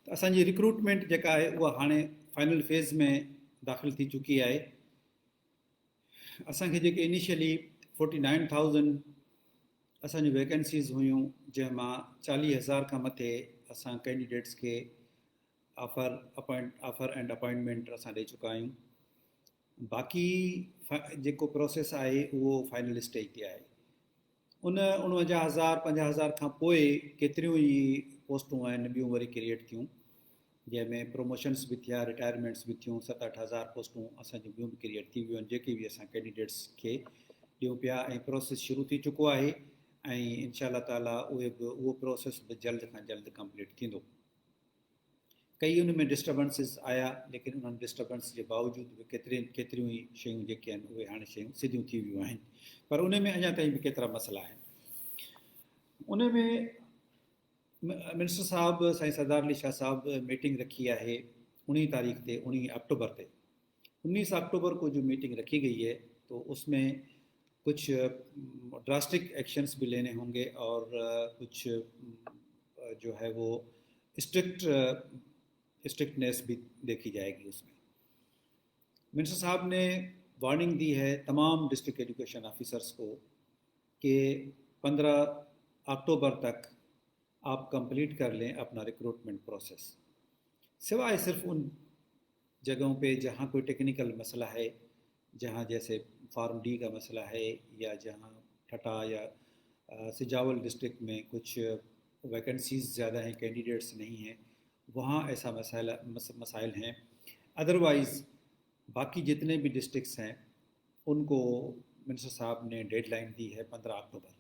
असांजी रिक्रूटमेंट जेका आहे उहा हाणे फाइनल फेज़ में दाख़िल थी चुकी आहे। असांखे जेके इनिशियली 49,000 असांजी वैकेंसीज़ हुयूं, जंहिंमां 40,000 खां मथे असां कैंडिडेट्स खे ऑफर एंड अपॉइंटमेंट असां ॾेई चुका आहियूं। बाक़ी जेको प्रोसेस आहे उहो फाइनल स्टेज ते आहे। 49,000 50,000 खां पोइ केतिरियूं ई पोस्टूं आहिनि ॿियूं वरी क्रिएट थियूं, जंहिंमें प्रमोशन्स बि थिया, रिटायरमेंट्स बि थियूं। 7-8,000 पोस्टूं असांजूं ॿियूं बि क्रिएट थी वियूं आहिनि, जेके बि असां कैंडिडेट्स खे ॾियूं पिया, ऐं प्रोसेस शुरू थी चुको आहे। ऐं इंशाअल्लाह ताला उहो प्रोसेस बि जल्द खां जल्द कंप्लीट थींदो। कई उन में डिस्टर्बेंसिस आया, लेकिन उन्हनि डिस्टर्बेंस जे बावजूदि बि केतिरियूं ई शयूं जेके आहिनि उहे हाणे शयूं सिधियूं थी वियूं आहिनि, पर उन में अञा ताईं बि केतिरा मसइला आहिनि। उन में मिनिस्टर साहब साईं सरदार अली शाह साहब मीटिंग रखी है 19 तारीख ते, 19 अक्टूबर ते। 19 अक्टूबर को जो मीटिंग रखी गई है, तो उसमें कुछ ड्रास्टिक एक्शंस भी लेने होंगे और कुछ जो है वो स्ट्रिक्टनेस भी देखी जाएगी उसमें। मिनिस्टर साहब ने वार्निंग दी है तमाम डिस्ट्रिक्ट एजुकेशन ऑफिसर्स को कि 15 अक्टूबर तक आप कंप्लीट कर लें अपना रिक्रूटमेंट प्रोसेस, सिवाय सिर्फ उन जगहों पे जहाँ कोई टेक्निकल मसला है, जहाँ जैसे फार्म डी का मसला है, या जहाँ ठटा या सिजावल डिस्ट्रिक्ट में कुछ वैकेंसीज़ ज़्यादा हैं, कैंडिडेट्स नहीं हैं, वहाँ ऐसा मसाइल हैं। अदरवाइज़ बाकी जितने भी डिस्ट्रिक्ट्स हैं उनको मिनिस्टर साहब ने डेडलाइन दी है 15 अक्टूबर,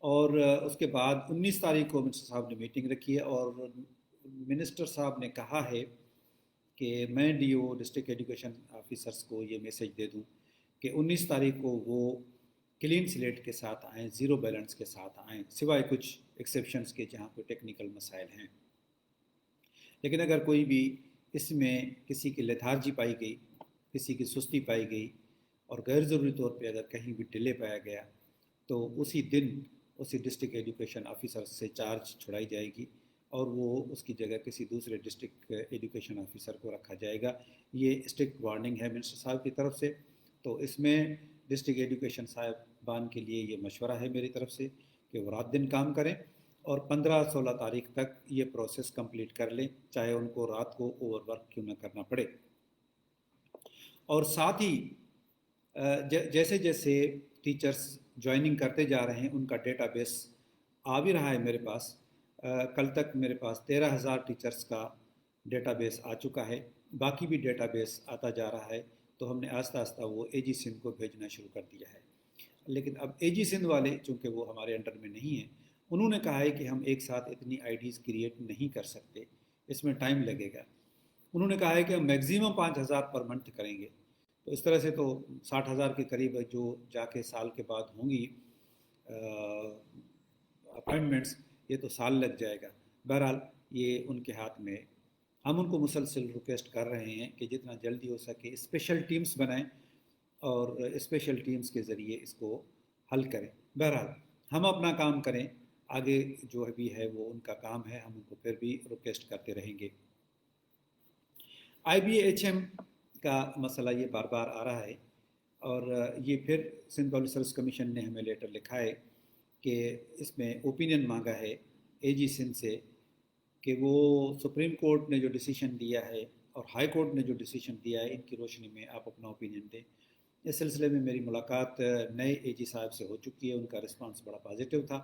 और उसके बाद 19 तारीख को मिनिस्टर साहब ने मीटिंग रखी है, और मिनिस्टर साहब ने कहा है कि मैं डीओ डिस्ट्रिक्ट एजुकेशन ऑफिसर्स को ये मैसेज दे दूं कि 19 तारीख को वो क्लीन स्लेट के साथ आएँ, ज़ीरो बैलेंस के साथ आएँ, सिवाय कुछ एक्सेप्शंस के जहाँ कोई टेक्निकल मसाइल हैं। लेकिन अगर कोई भी इसमें किसी की लेथार्जी पाई गई, किसी की सुस्ती पाई गई, और गैर ज़रूरी तौर पे अगर कहीं भी डिले पाया गया, तो उसी दिन उसी डिस्ट्रिक्ट एजुकेशन ऑफिसर से चार्ज छुड़ाई जाएगी और वो उसकी जगह किसी दूसरे डिस्ट्रिक्ट एजुकेशन ऑफिसर को रखा जाएगा। ये स्ट्रिक्ट वार्निंग है मिनिस्टर साहब की तरफ से। तो इसमें डिस्ट्रिक्ट एजुकेशन साहिबान के लिए ये मशवरा है मेरी तरफ से कि वो रात दिन काम करें और 15-16 तारीख तक ये प्रोसेस कंप्लीट कर लें, चाहे उनको रात को ओवर वर्क क्यों ना करना पड़े। और साथ ही जैसे जैसे टीचर्स ज्वाइनिंग करते जा रहे हैं, उनका डेटाबेस आ भी रहा है मेरे पास। कल तक मेरे पास 13,000 टीचर्स का डेटाबेस आ चुका है, बाकी भी डेटाबेस आता जा रहा है। तो हमने आस्ता आस्ता वो एजी सिंध को भेजना शुरू कर दिया है। लेकिन अब एजी सिंध वाले चूँकि वो हमारे अंडर में नहीं हैं, उन्होंने कहा है कि हम एक साथ इतनी आईडीज़ क्रिएट नहीं कर सकते, इसमें टाइम लगेगा। उन्होंने कहा है कि हम मैक्सिमम 5,000 पर मंथ करेंगे। तो इस तरह से तो 60,000 के करीब जो जाके साल के बाद होंगी अपॉइंटमेंट्स, ये तो साल लग जाएगा। बहरहाल ये उनके हाथ में। हम उनको मुसलसल रिक्वेस्ट कर रहे हैं कि जितना जल्दी हो सके स्पेशल टीम्स बनाएं और स्पेशल टीम्स के ज़रिए इसको हल करें। बहरहाल हम अपना काम करें, आगे जो भी है वो उनका काम है, हम उनको फिर भी रिक्वेस्ट करते रहेंगे। IBHM का मसला ये बार बार आ रहा है, और ये फिर सिंध पब्लिक सर्विस कमीशन ने हमें लेटर लिखा है कि इसमें ओपिनियन मांगा है एजी सिंध से कि वो सुप्रीम कोर्ट ने जो डिसीजन दिया है और हाई कोर्ट ने जो डिसीजन दिया है, इनकी रोशनी में आप अपना ओपिनियन दें। इस सिलसिले में मेरी मुलाकात नए एजी साहब से हो चुकी है। उनका रिस्पांस बड़ा पॉजिटिव था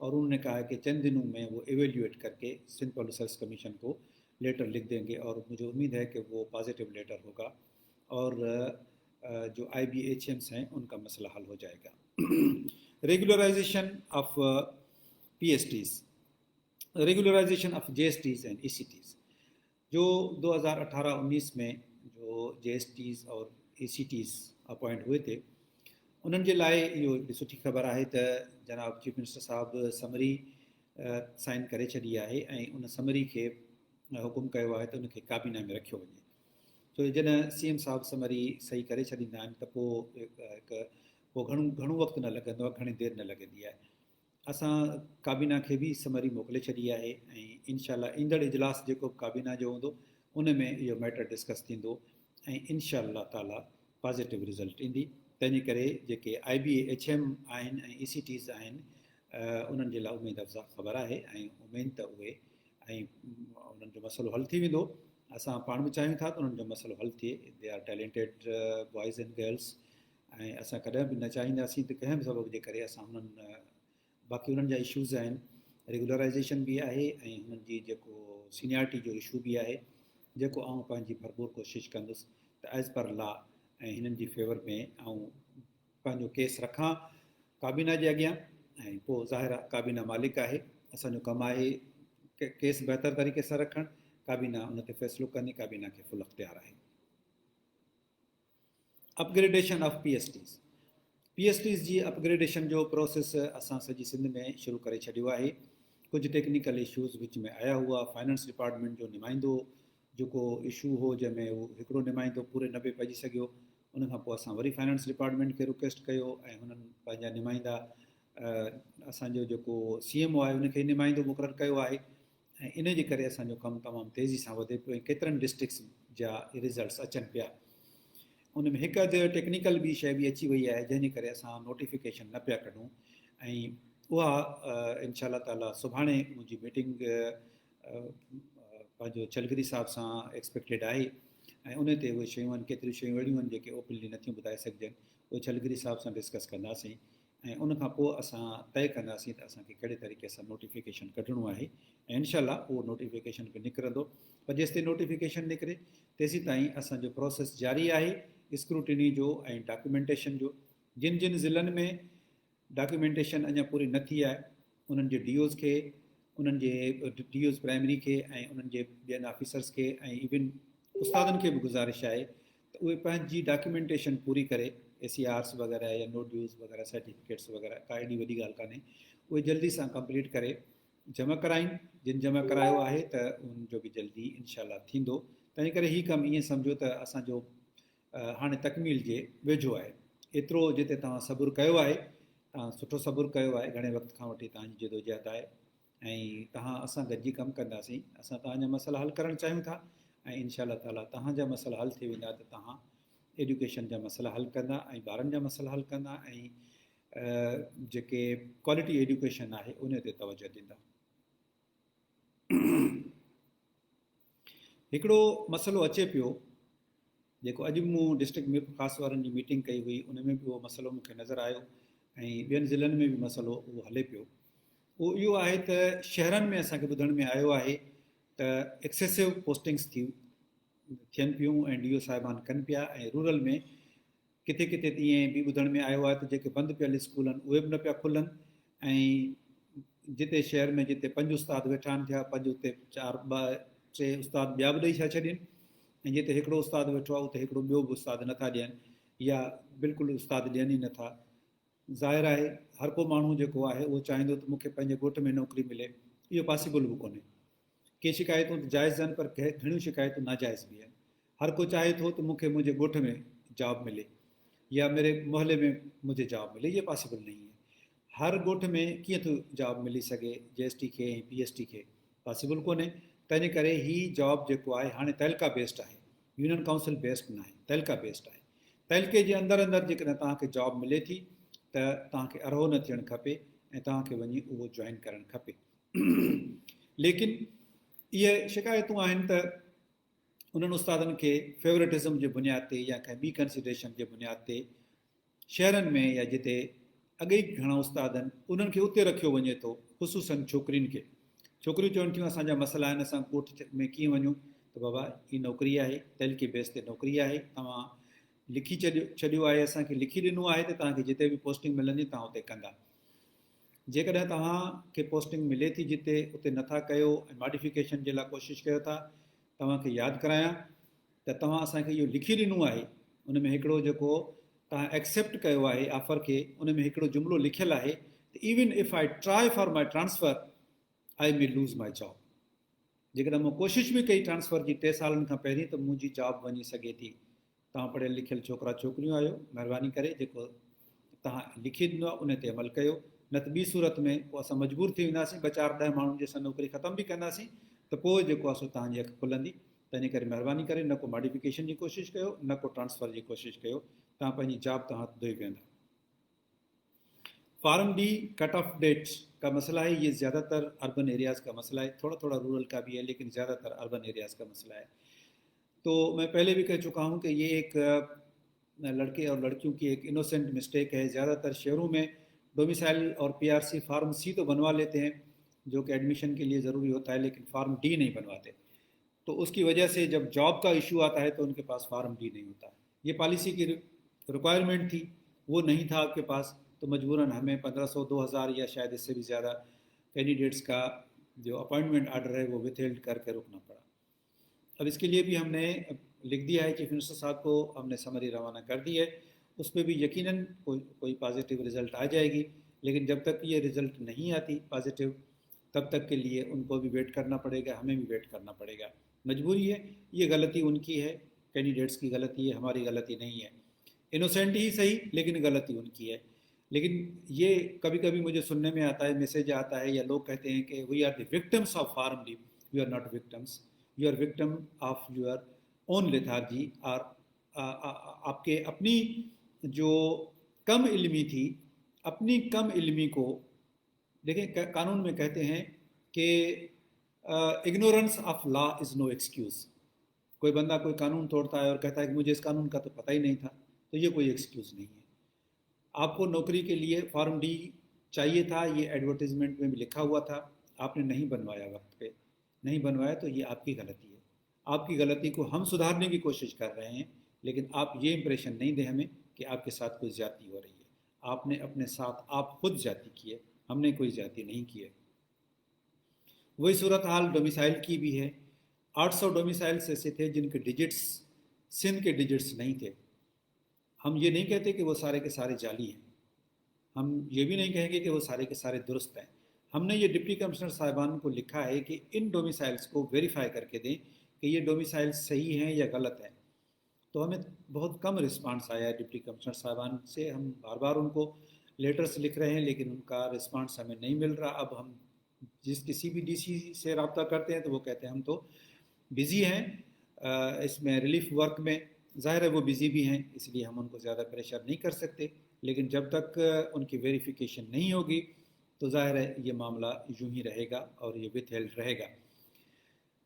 और उन्होंने कहा कि चंद दिनों में वो एवेल्यूएट करके सिंध पब्लिक सर्विस कमीशन को लेटर लिख देंगे, और मुझे उम्मीद है कि वो पॉजिटिव लेटर होगा और जो IBHMs हैं उनका मसला हल हो जाएगा। Regularisation of PSTs, regularisation of JSTs and ECTs, जो 2018-19 में जो JSTs और ECTs अपॉइंट हुए थे, उन्हनि जे लाइ इहो सुठी ख़बर आहे त जनाब चीफ मिनिस्टर साहब समरी साइन करे छॾी आहे ऐं उन समरी खे हुकुम कयो आहे त उनखे काबीना में रखियो वञे। छो जॾहिं CM साहब समरी सही करे छॾींदा आहिनि त पोइ घणो वक़्तु न लॻंदो आहे, घणी देरि न लॻंदी आहे। असां काबीना खे बि समरी मोकिले छॾी आहे ऐं इनशाला ईंदड़ इजलास जेको काबीना जो हूंदो उन में इहो मैटर डिस्कस थींदो ऐं इनशाला ताला पॉज़िटिव रिज़ल्ट ईंदी। तंहिंजे करे जेके IBA HM आहिनि ऐं ECTs आहिनि उन्हनि जे लाइ उमेद अफ़ज़ा ख़बर आहे ऐं उमेद त उहे ऐं उन्हनि जो मसइलो हल थी वेंदो। असां पाण बि चाहियूं था त उन्हनि जो मसइलो हल थिए। They are talented boys and girls ऐं असां कॾहिं बि न चाहींदासीं त कंहिं बि सबब जे करे असां हुननि बाक़ी उन्हनि जा इशूज़ आहिनि, रेगुलराइज़ेशन बि आहे ऐं हुननि जी जेको सीनियरिटी जो इशू बि आहे जेको आउं पंहिंजी भरपूर कोशिशि कंदुसि त एज़ पर लॉ ऐं हिननि जी फेवर में आउं पंहिंजो केस रखां काबीना जे अॻियां ऐं पोइ ज़ाहिर आहे काबीना मालिक आहे। असांजो कमु आहे केस बहितर तरीक़े सां रखणु, काबीना उन ते फ़ैसिलो कंदी, काबीना खे फुल अख़्तियार आहे। अपग्रेडेशन ऑफ PSTs जी अपग्रेडेशन जो प्रोसेस असां सॼी सिंध में शुरू करे छॾियो आहे। कुझु टेक्निकल इशूज़ विच में आया हुआ। फाइनेंस डिपार्टमेंट जो नुमाइंदो जेको इशू हो जंहिंमें उहो हिकिड़ो नुमाइंदो पूरे न पियो पइजी सघियो, उनखां पोइ असां वरी फाइनेंस डिपार्टमेंट खे रिक्वेस्ट कयो ऐं हुननि पंहिंजा नुमाइंदा असांजो जेको CMO आहे उनखे नुमाइंदो मुक़ररु कयो आहे ऐं इन जे करे असांजो कमु तमामु तेज़ी सां वधे पियो ऐं केतिरनि डिस्ट्रिक्ट्स जा रिज़ल्ट्स अचनि पिया। उन में हिकु अधु टेक्निकल बि शइ बि अची वई आहे जंहिंजे करे असां नोटिफिकेशन न पिया कढूं ऐं उहा इनशा ताला सुभाणे मुंहिंजी मीटिंग पंहिंजो चलगिरी साहिब सां एक्सपेक्टेड आहे ऐं उन ते उहे शयूं आहिनि, केतिरियूं शयूं अहिड़ियूं आहिनि जेके ओपनली नथियूं ॿुधाए सघजनि, उहे चलगिरी साहिब सां डिस्कस कंदासीं ऐं उनखां पोइ असां तइ कंदासीं त असांखे कहिड़े तरीक़े सां नोटिफिकेशन कढणो आहे ऐं इनशा उहो नोटिफिकेशन बि निकिरंदो। पर जेसिताईं नोटिफिकेशन निकिरे तेसि ताईं असांजो प्रोसेस जारी आहे स्क्रूटिनी जो ऐं डॉक्यूमेंटेशन जो। जिन जिन ज़िलनि में डॉक्यूमेंटेशन अञा पूरी न थी आहे उन्हनि जे DOs खे, उन्हनि जे DOs प्राइमरी खे ऐं उन्हनि जे ॿियनि ऑफिसर्स खे ऐं इवन उस्तादनि खे बि गुज़ारिश आहे त उहे पंहिंजी डॉक्यूमेंटेशन पूरी करे ACRs वग़ैरह या नो ड्यूज़ वग़ैरह सर्टिफिकेट्स वग़ैरह का एॾी वॾी ॻाल्हि कान्हे, उहे जल्दी सां कंप्लीट करे जमा कराइनि। जिन जमा करायो आहे त उनजो बि जल्दी इनशा थींदो। तंहिं करे हीउ कमु ईअं सम्झो त असांजो हाणे तकमील जे वेझो आहे। एतिरो जिते तव्हां सबुरु कयो आहे, तव्हां सुठो सबुरु कयो आहे, घणे वक़्त खां वठी तव्हांजी जदोजहद आहे ऐं तव्हां असां गॾिजी कमु कंदासीं। असां तव्हांजा मसइला हल करणु चाहियूं था ऐं इनशा ताला तव्हांजा मसइला हल थी वेंदा त तव्हां एजुकेशन जा मसइला हल कंदा ऐं ॿारनि जा मसइला हल कंदा ऐं जेके क्वालिटी एजुकेशन आहे उन ते तवजो ॾींदा। हिकिड़ो मसइलो अचे पियो जेको अॼु मूं डिस्ट्रिक्ट में ख़ासि वारनि जी मीटिंग कई हुई, उन में बि उहो मसइलो मूंखे नज़र आयो ऐं ॿियनि ज़िलनि में बि मसइलो उहो हले पियो। उहो इहो आहे त शहरनि में असांखे ॿुधण में आयो आहे त एक्सेसिव पोस्टिंग्स थियनि पियूं ऐं DO साहिबान कनि पिया ऐं रूरल में किथे किथे त ईअं बि ॿुधण में आयो आहे त जेके बंदि पियल स्कूल आहिनि उहे बि न पिया खुलनि ऐं जिते शहर में जिते 5 उस्ताद वेठा आहिनि थिया 5 उते 4-2-3 उस्ताद ॿिया बि ॾेई छा छॾनि ऐं जिते हिकिड़ो उस्ताद वेठो आहे उते हिकिड़ो ॿियो बि उस्ताद नथा ॾियनि या बिल्कुलु उस्ताद ॾियनि ई नथा। ज़ाहिर आहे हर को माण्हू जेको आहे उहो चाहींदो त मूंखे पंहिंजे ॻोठ में नौकिरी मिले, इहो पॉसिबल बि कोन्हे। के शिकायतूं त जाइज़ आहिनि पर घणियूं शिकायतूं नाजाइज़ बि आहिनि। हर को चाहे थो त मूंखे मुंहिंजे ॻोठ में जॉब मिले या मेरे मोहल्ले में मुझे जॉब मिले, ये पॉसिबल नहीं है। हर ॻोठ में कीअं थो जॉब मिली सघे JST खे ऐं PST खे, पॉसिबल कोन्हे। तंहिंजे करे ही जॉब जेको आहे हाणे तहलका बेस्ड आहे, यूनियन काउंसिल बेस्ड न आहे, तहलका बेस्ड आहे। तहलके जे अंदरि अंदरि जेकॾहिं तव्हांखे जॉब मिले थी त तव्हांखे अरहो न थियणु खपे ऐं तव्हांखे वञी उहो जॉइन करणु खपे। लेकिन इहे शिकायतूं आहिनि त उन्हनि उस्तादनि खे फेवरेटिज़म जे बुनियाद ते या कंहिं ॿी कंसिडरेशन जे बुनियाद ते शहरनि में या जिते अॻे ई घणा उस्ताद आहिनि उन्हनि खे उते रखियो वञे थो, ख़ुसूसन छोकिरियुनि खे। छोकिरियूं चवनि थियूं असांजा मसइला आहिनि, असां ॻोठ में कीअं वञूं, त बाबा ही नौकिरी आहे, तहलकी बेस ते नौकिरी आहे, तव्हां लिखी छॾियो आहे, असांखे लिखी ॾिनो आहे त तव्हांखे जिते बि पोस्टिंग मिलंदी तव्हां उते कंदा। जेकॾहिं तव्हांखे पोस्टिंग मिले थी जिते उते नथा कयो ऐं मॉडिफिकेशन जे लाइ कोशिशि कयो था, तव्हांखे यादि करायां त तव्हां असांखे इहो लिखी ॾिनो आहे, उन में हिकिड़ो जेको तव्हां एक्सेप्ट कयो आहे ऑफर खे, उन में हिकिड़ो जुमिलो लिखियलु आहे त even if I try for my transfer I may lose my job. जेकॾहिं मां कोशिशि बि कई ट्रांसफर जी 3 सालनि खां पहिरीं त मुंहिंजी जॉब वञी सघे थी। तव्हां पढ़ियल लिखियल छोकिरा छोकिरियूं आहियो, महिरबानी करे जेको तव्हां लिखी ॾिनो आहे उन ते अमल कयो, न त ॿी सूरत में पोइ असां मजबूर थी वेंदासीं 2-4-10 माण्हुनि जे असां नौकिरी ख़तमु बि कंदासीं त पोइ जेको आहे सो तव्हांजी अखि खुलंदी। त इन करे महिरबानी करे न को मॉडिफिकेशन जी कोशिशि कयो, न को ट्रांसफ़र जी कोशिशि कयो, तव्हां पंहिंजी जॉब तव्हां धोई वेंदा। Form D cut off dates का मसला है, ये ज़्यादातर अर्बन एरियाज़ का मसला है, थोड़ा थोड़ा रूरल का भी है, लेकिन ज़्यादातर अर्बन एरियाज़ का मसला है। तो मैं पहले भी कह चुका हूँ कि ये एक लड़के और लड़कियों की एक इनोसेंट मिस्टेक है। ज़्यादातर शहरों में डोमिसाइल और पीआरसी फार्म सी तो बनवा लेते हैं जो कि एडमिशन के लिए ज़रूरी होता है, लेकिन फार्म डी नहीं बनवाते। तो उसकी वजह से जब जॉब का इशू आता है तो उनके पास फार्म डी नहीं होता। ये पॉलिसी की रिक्वायरमेंट थी, वो नहीं था आपके पास, तो मजबूरन हमें 1500-2000 या शायद इससे भी ज़्यादा कैंडिडेट्स का जो अपॉइंटमेंट आर्डर है वो विथहेल्ड करके रुकना पड़ा। अब इसके लिए भी हमने लिख दिया है, चीफ मिनिस्टर साहब को हमने समरी रवाना कर दी है, उस पर भी यकीनन कोई पॉजिटिव रिज़ल्ट आ जाएगी। लेकिन जब तक ये रिज़ल्ट नहीं आती पॉजिटिव, तब तक के लिए उनको भी वेट करना पड़ेगा, हमें भी वेट करना पड़ेगा, मजबूरी है। ये गलती उनकी है, कैंडिडेट्स की गलती है, हमारी गलती नहीं है। इनोसेंट ही सही, लेकिन गलती उनकी है। लेकिन ये कभी कभी मुझे सुनने में आता है, मैसेज आता है या लोग कहते हैं कि we are the victims of form D. You are not victims, you are victim of your own lethargy. और आपके अपनी जो कम इल्मी थी, अपनी कम इल्मी को देखें, कानून में कहते हैं कि ignorance of law is no excuse. कोई बंदा कोई कानून तोड़ता है और कहता है कि मुझे इस कानून का तो पता ही नहीं था, तो ये कोई एक्सक्यूज़ नहीं है। आपको नौकरी के लिए फॉर्म डी चाहिए था, ये एडवर्टीजमेंट में भी लिखा हुआ था, आपने नहीं बनवाया, वक्त पे नहीं बनवाया, तो ये आपकी गलती है। आपकी गलती को हम सुधारने की कोशिश कर रहे हैं, लेकिन आप ये इंप्रेशन नहीं दें हमें कि आपके साथ कोई ज़्यादती हो रही है। आपने अपने साथ आप खुद ज़्यादती की है, हमने कोई ज़्यादती नहीं की है। वही सूरत हाल डोमिसाइल की भी है। 800 डोमिसाइल्स ऐसे थे जिनके डिजिट्स सिंध के डिजिट्स नहीं थे। हम ये नहीं कहते कि वो सारे के सारे जाली हैं, हम ये भी नहीं कहेंगे कि वो सारे के सारे दुरुस्त हैं। हमने ये डिप्टी कमिश्नर साहिबान को लिखा है कि इन डोमिसाइल्स को वेरीफाई करके दें कि ये डोमिसाइल्स सही हैं या गलत हैं। तो हमें बहुत कम रिस्पांस आया है डिप्टी कमिश्नर साहिबान से। हम बार बार उनको लेटर्स लिख रहे हैं, लेकिन उनका रिस्पांस हमें नहीं मिल रहा। अब हम किसी भी डीसी से रब्ता करते हैं तो वो कहते हैं हम तो बिज़ी हैं इसमें रिलीफ वर्क में। ज़ाहिर है वो बिज़ी भी हैं, इसलिए हम उनको ज़्यादा प्रेशर नहीं कर सकते। लेकिन जब तक उनकी वेरिफिकेशन नहीं होगी तो ज़ाहिर है ये मामला यूं ही रहेगा और ये विथहेल्ड रहेगा।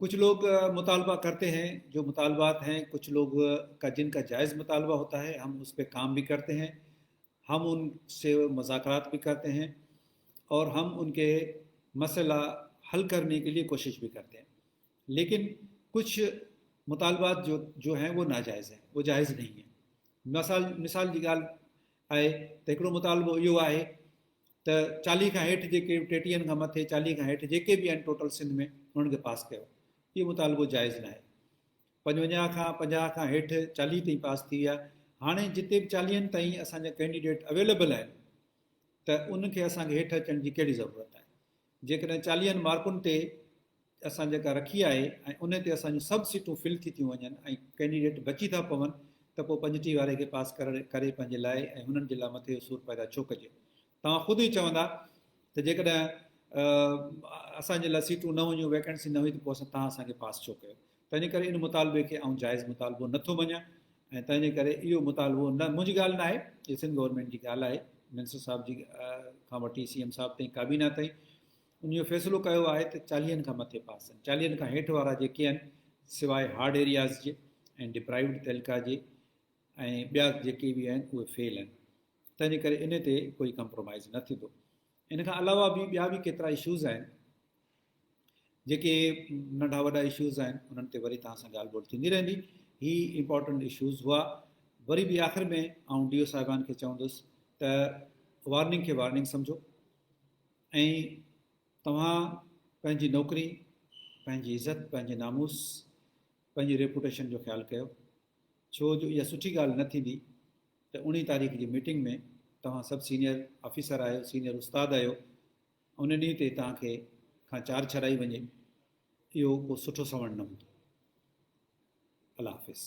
कुछ लोग मुतालबा करते हैं, जो मुतालबात हैं कुछ लोग का जिनका जायज़ मुतालबा होता है, हम उस पर काम भी करते हैं, हम उनसे मुज़ाकरात भी करते हैं और हम उनके मसला हल करने के लिए कोशिश भी करते हैं। लेकिन कुछ मुतालबात जो हैं वो नाजायज़ हैं, वो जायज़ नहीं है। मिसाल जी ॻाल्हि आहे त हिकिड़ो मुतालबो इहो आहे त 40 खां हेठि जेके 33 खां मथे 40 खां हेठि जेके बि आहिनि टोटल सिंध में, उन्हनि खे पास कयो। इहो मुतालबो जाइज़ न आहे। 55 खां 50 खां हेठि 40 ताईं पास थी विया। हाणे जिते बि 40 ताईं असांजा कैंडिडेट अवेलेबल आहिनि त उनखे असांखे हेठि अचण जी कहिड़ी ज़रूरत आहे। जेकॾहिं 40 मार्कुनि ते असां जेका रखी आहे ऐं उन ते असांजूं सभु सीटूं फिल थी थियूं वञनि ऐं कैंडिडेट बची था पवनि, त पोइ 25 वारे खे पास करे पंहिंजे लाइ ऐं हुननि जे लाइ मथे सूर पैदा छो कजे। तव्हां ख़ुदि ई चवंदा त जेकॾहिं असांजे लाइ सीटूं न हुयूं, वैकेंसी न हुई, त पोइ तव्हां असांखे पास छो कयो। तंहिंजे करे इन मुतालबे खे आउं जाइज़ मुतालबो नथो मञा ऐं तंहिंजे करे इहो मुतालबो न, मुंहिंजी ॻाल्हि न आहे, इहा सिंध गवर्नमेंट जी ॻाल्हि आहे। मिनिस्टर साहिब जी खां वठी CM साहिब ताईं काबीना ताईं उन फ़ैसिलो कयो आहे त 40 खां मथे पास आहिनि। 40 खां हेठि वारा जेके आहिनि सवाइ हार्ड एरियाज़ जे ऐं डिप्राइव्ड तइलका जे ऐं ॿिया जेके बि आहिनि उहे फेल आहिनि। तंहिंजे करे इन ते कोई कंप्रोमाइज़ न थींदो। इन खां अलावा बि ॿिया बि केतिरा इशूज़ आहिनि जेके नंढा वॾा इशूज़ आहिनि, उन्हनि ते वरी तव्हां सां ॻाल्हि ॿोल थींदी रहंदी। ही इम्पॉर्टेंट इशूज़ हुआ। वरी बि आख़िर में आउं DO साहिबान खे चवंदुसि त वार्निंग खे वार्निंग सम्झो ऐं तव्हां पंहिंजी नौकरी, पंहिंजी इज़त, पंहिंजे नामूस, पंहिंजी रेपुटेशन जो ख़्यालु कयो। छो जो इहा सुठी ॻाल्हि न थींदी त 19 तारीख़ जी मीटिंग में तव्हां सभु सीनियर ऑफिसर आहियो, सीनियर उस्ताद आहियो, उन ॾींहं ते तव्हांखे खां चार छॾाई वञे, इहो को सुठो सवण न हूंदो। अल्लाह हाफ़िज़।